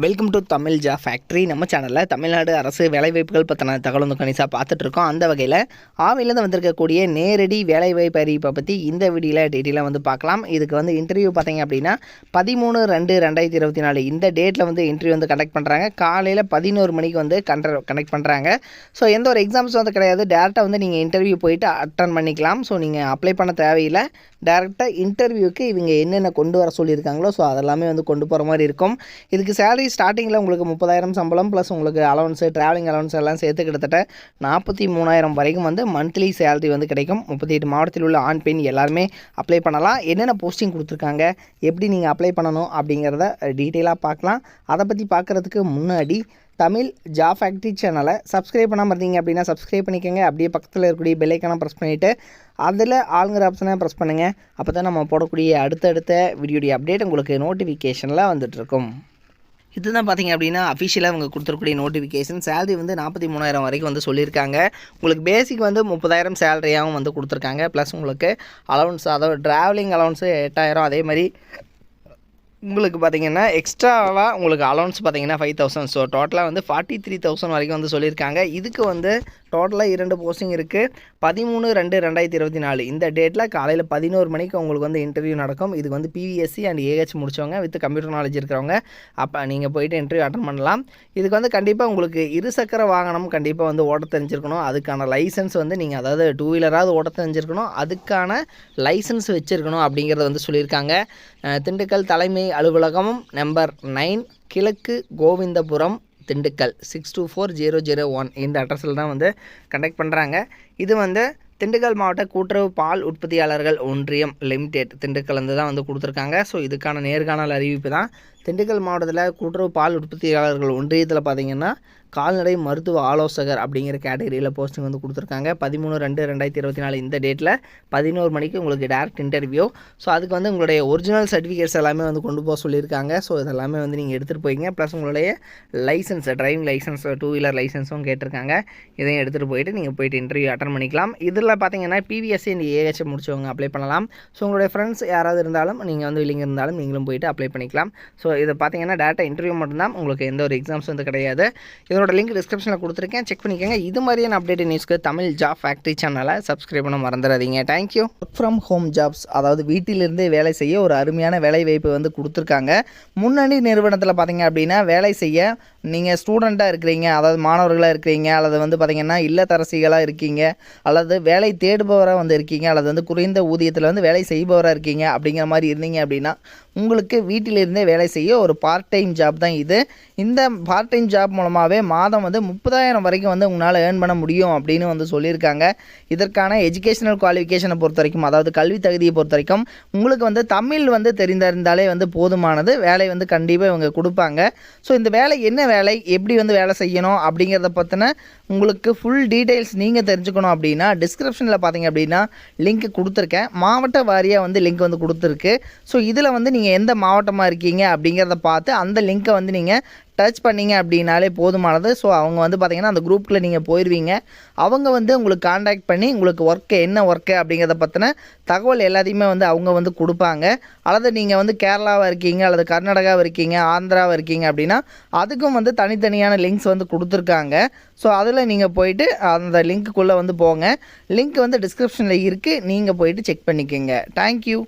Welcome to Tamil job factory. நம்ம சேனலில் தமிழ்நாடு அரசு வேலைவாய்ப்புகள் பற்றின தகவல் வந்து கணிசாக பார்த்துட்ருக்கோம். அந்த வகையில் ஆவிலேருந்து வந்திருக்கக்கூடிய நேரடி வேலைவாய்ப்பு அறிவிப்பை பற்றி இந்த வீடியோவில் டீட்டெயிலாக வந்து பார்க்கலாம். இதுக்கு வந்து இன்டர்வியூ பார்த்தீங்க அப்படின்னா 13/2/2024 இந்த டேட்டில் வந்து இன்டர்வியூ வந்து கண்டக்ட் பண்ணுறாங்க. காலையில் 11 மணிக்கு வந்து கண்டக்ட் பண்ணுறாங்க. ஸோ எந்த ஒரு எக்ஸாம்ஸ் வந்து கிடையாது. டேரெக்டாக வந்து நீங்கள் இன்டர்வியூ போயிட்டு அட்டன் பண்ணிக்கலாம். ஸோ நீங்கள் அப்ளை பண்ண தேவையில்லை. டேரெக்டாக இன்டர்வியூக்கு இவங்க என்னென்ன கொண்டு வர சொல்லியிருக்காங்களோ ஸோ அதெல்லாமே வந்து கொண்டு போகிற மாதிரி இருக்கும். இதுக்கு சேலரி ஸ்டார்டிங்கில் உங்களுக்கு 30,000 சம்பளம் ப்ளஸ் உங்களுக்கு அலவன்ஸு ட்ராவலிங் அலவன்ஸ் எல்லாம் சேர்த்து கிட்டத்தட்ட 43,000 வரைக்கும் வந்து மந்த்லி சேலரி வந்து கிடைக்கும். 38 மாவட்டத்தில் உள்ள ஆண் பெண் எல்லாருமே அப்ளை பண்ணலாம். என்னென்ன போஸ்டிங் கொடுத்துருக்காங்க, எப்படி நீங்கள் அப்ளை பண்ணணும் அப்படிங்கிறத டீட்டெயிலாக பார்க்கலாம். அதை பற்றி பார்க்குறதுக்கு முன்னாடி தமிழ் ஜாப் ஃபேக்ட்ரி சேனலை சப்ஸ்கிரைப் பண்ணாமல் இருந்தீங்க அப்படின்னா சப்ஸ்கிரைப் பண்ணிக்கோங்க. அப்படியே பக்கத்தில் இருக்கக்கூடிய பெல் ஐக்கானை ப்ரெஸ் பண்ணிவிட்டு அதில் ஆளுங்கிற ஆப்ஷனை ப்ரெஸ் பண்ணுங்கள். அப்போ தான் நம்ம போடக்கூடிய அடுத்தடுத்த வீடியோடைய அப்டேட் உங்களுக்கு நோட்டிஃபிகேஷனில் வந்துட்டுருக்கும். இதுதான் பார்த்தீங்க அப்படின்னா அஃபிஷியலாக அவங்க கொடுத்துருக்கூடிய நோட்டிஃபிகேஷன். சேலரி வந்து 43,000 வரைக்கும் வந்து சொல்லியிருக்காங்க. உங்களுக்கு பேசிக் வந்து 30,000 சேலரியாகவும் வந்து கொடுத்துருக்காங்க. ப்ளஸ் உங்களுக்கு அலவன்ஸ், அதாவது ட்ராவலிங் அலவன்ஸு 8,000. அதே மாதிரி உங்களுக்கு பார்த்தீங்கன்னா எக்ஸ்ட்ராவாக உங்களுக்கு அலவன்ஸ் பார்த்தீங்கன்னா 5,000. ஸோ டோட்டலாக வந்து 43,000 வரைக்கும் வந்து சொல்லியிருக்காங்க. இதுக்கு வந்து டோட்டலாக 2 போஸ்டிங் இருக்குது. 13/2/2024 இந்த டேட்டில் காலையில் 11 மணிக்கு உங்களுக்கு வந்து இன்டர்வியூ நடக்கும். இதுக்கு வந்து பிவிஎஸ்சி அண்ட் ஏஹெச் முடித்தவங்க வித் கம்ப்யூட்டர் நாலேஜ் இருக்கிறவங்க அப்போ நீங்கள் போயிட்டு இன்டர்வியூ அட்டன் பண்ணலாம். இதுக்கு வந்து கண்டிப்பாக உங்களுக்கு இருசக்கர வாகனம் கண்டிப்பாக வந்து ஓட்ட தெரிஞ்சிருக்கணும். அதுக்கான லைசன்ஸ் வந்து நீங்கள் அதாவது 2 வீலராவது ஓட்ட தெரிஞ்சிருக்கணும். அதுக்கான லைசன்ஸ் வச்சுருக்கணும் அப்படிங்கிறத வந்து சொல்லியிருக்காங்க. திண்டுக்கல் தலைமை அலுவலகம் நம்பர் 9 கிழக்கு கோவிந்தபுரம் திண்டுக்கல் 624001 இந்த அட்ரஸில் தான் வந்து கண்டக்ட் பண்ணுறாங்க. இது வந்து திண்டுக்கல் மாவட்ட கூட்டுறவு பால் உற்பத்தியாளர்கள் ஒன்றியம் லிமிடெட் திண்டுக்கல் வந்து தான் வந்து கொடுத்துருக்காங்க. ஸோ இதுக்கான நேர்காணல் அறிவிப்பு தான். திண்டுக்கல் மாவட்டத்தில் கூட்டுறவு பால் உற்பத்தியாளர்கள் ஒன்றியத்தில் பார்த்திங்கன்னா கால்நடை மருத்துவ ஆலோசகர் அப்படிங்கிற கேட்டகரியில் போஸ்டிங் வந்து கொடுத்துருக்காங்க. 13/2/2024 இந்த டேட்டில் 11 மணிக்கு உங்களுக்கு டேரக்ட் இன்டர்வியூ. ஸோ அதுக்கு வந்து உங்களுடைய ஒரிஜினல் சர்டிஃபிகேட்ஸ் எல்லாமே வந்து கொண்டு போக சொல்லியிருக்காங்க. ஸோ இதெல்லாமே வந்து நீங்கள் எடுத்துகிட்டு போய்ங்க. ப்ளஸ் உங்களுடைய லைசன்ஸ், டிரைவிங் லைசன்ஸ், 2 வீலர் லைசன்ஸும் கேட்டிருக்காங்க. இதையும் எடுத்துகிட்டு போயிட்டு நீங்கள் போயிட்டு இன்டர்வியூ அட்டன் பண்ணிக்கலாம். இதில் பார்த்தீங்கன்னா பிவிஎஸ்சி அண்ட் ஏஹெச் முடிச்சவங்க அப்ளை பண்ணலாம். ஸோ உங்களுடைய ஃப்ரெண்ட்ஸ் யாராவது இருந்தாலும் நீங்கள் வந்து இல்லைங்க இருந்தாலும் நீங்களும் போயிட்டு அப்ளை பண்ணிக்கலாம். ஸோ இதை பார்த்தீங்கன்னா டேட்டா இன்டர்வியூ மட்டும்தான், உங்களுக்கு எந்த ஒரு எக்ஸாம்ஸ் வந்து கிடையாது. இதோட லிங்க் டிஸ்கிரிப்ஷனில் கொடுத்துருக்கேன், செக் பண்ணிக்கோங்க. இது மாதிரியான அப்டேட் நியூஸ்க்கு தமிழ் ஜாப் ஃபேக்ட்ரி சேனலை சப்ஸ்கிரைப் பண்ண மறந்துடாதீங்க. Thank you. Work from home jobs, அதாவது வீட்டிலிருந்தே வேலை செய்ய ஒரு அருமையான வேலை வாய்ப்பு வந்து கொடுத்துருக்காங்க. முன்னணி நிறுவனத்தில் பார்த்தீங்க அப்படின்னா வேலை செய்ய நீங்கள் ஸ்டூடெண்ட்டாக இருக்கிறீங்க, அதாவது மாணவர்களாக இருக்கிறீங்க, அல்லது வந்து பார்த்திங்கன்னா இல்லத்தரசிகளாக இருக்கீங்க, அல்லது வேலை தேடுபவராக வந்து இருக்கீங்க, அல்லது வந்து குறைந்த ஊதியத்தில் வந்து வேலை செய்பவராக இருக்கீங்க அப்படிங்கிற மாதிரி இருந்தீங்க அப்படின்னா உங்களுக்கு வீட்டிலிருந்தே வேலை செய்ய ஒரு பார்ட் டைம் ஜாப் தான் இது. இந்த பார்ட் டைம் ஜாப் மூலமாகவே மாதம் வந்து 30,000 வரைக்கும் வந்து உங்களால் ஏர்ன் பண்ண முடியும் அப்படின்னு வந்து சொல்லியிருக்காங்க. இதற்கான எஜுகேஷனல் குவாலிஃபிகேஷனை பொறுத்த வரைக்கும், அதாவது கல்வி தகுதியை பொறுத்த வரைக்கும் உங்களுக்கு வந்து தமிழ் வந்து தெரிந்திருந்தாலே வந்து போதுமானது. வேலை வந்து கண்டிப்பாக இவங்க கொடுப்பாங்க. ஸோ இந்த வேலை என்ன வேலை, எப்படி வந்து வேலை செய்யணும் அப்படிங்கிறத பற்றின உங்களுக்கு ஃபுல் டீட்டெயில்ஸ் நீங்கள் தெரிஞ்சுக்கணும் அப்படின்னா டிஸ்கிரிப்ஷனில் பார்த்தீங்க அப்படின்னா லிங்க் கொடுத்துருக்கேன். மாவட்ட வாரியாக வந்து லிங்க் வந்து கொடுத்துருக்கு. ஸோ இதில் வந்து நீங்கள் எந்த மாவட்டமாக இருக்கீங்க அப்படிங்கிறத பார்த்து அந்த லிங்க்கை வந்து நீங்கள் டச் பண்ணிங்க அப்படின்னாலே போதுமானது. ஸோ அவங்க வந்து பார்த்திங்கன்னா அந்த குரூப்பில் நீங்கள் போயிடுவீங்க. அவங்க வந்து உங்களுக்கு காண்டாக்ட் பண்ணி உங்களுக்கு ஒர்க்கு என்ன ஒர்க்கு அப்படிங்கிறத பற்றின தகவல் எல்லாத்தையுமே வந்து அவங்க வந்து கொடுப்பாங்க. அல்லது நீங்கள் வந்து கேரளாவாக இருக்கீங்க, அல்லது கர்நாடகாவாக இருக்கீங்க, ஆந்திராவாக இருக்கீங்க அப்படின்னா அதுக்கும் வந்து தனித்தனியான லிங்க்ஸ் வந்து கொடுத்துருக்காங்க. ஸோ அதில் நீங்கள் போயிட்டு அந்த லிங்க்குள்ளே வந்து போங்க. லிங்க் வந்து டிஸ்கிரிப்ஷனில் இருக்குது, நீங்கள் போயிட்டு செக் பண்ணிக்கோங்க. தேங்க்யூ.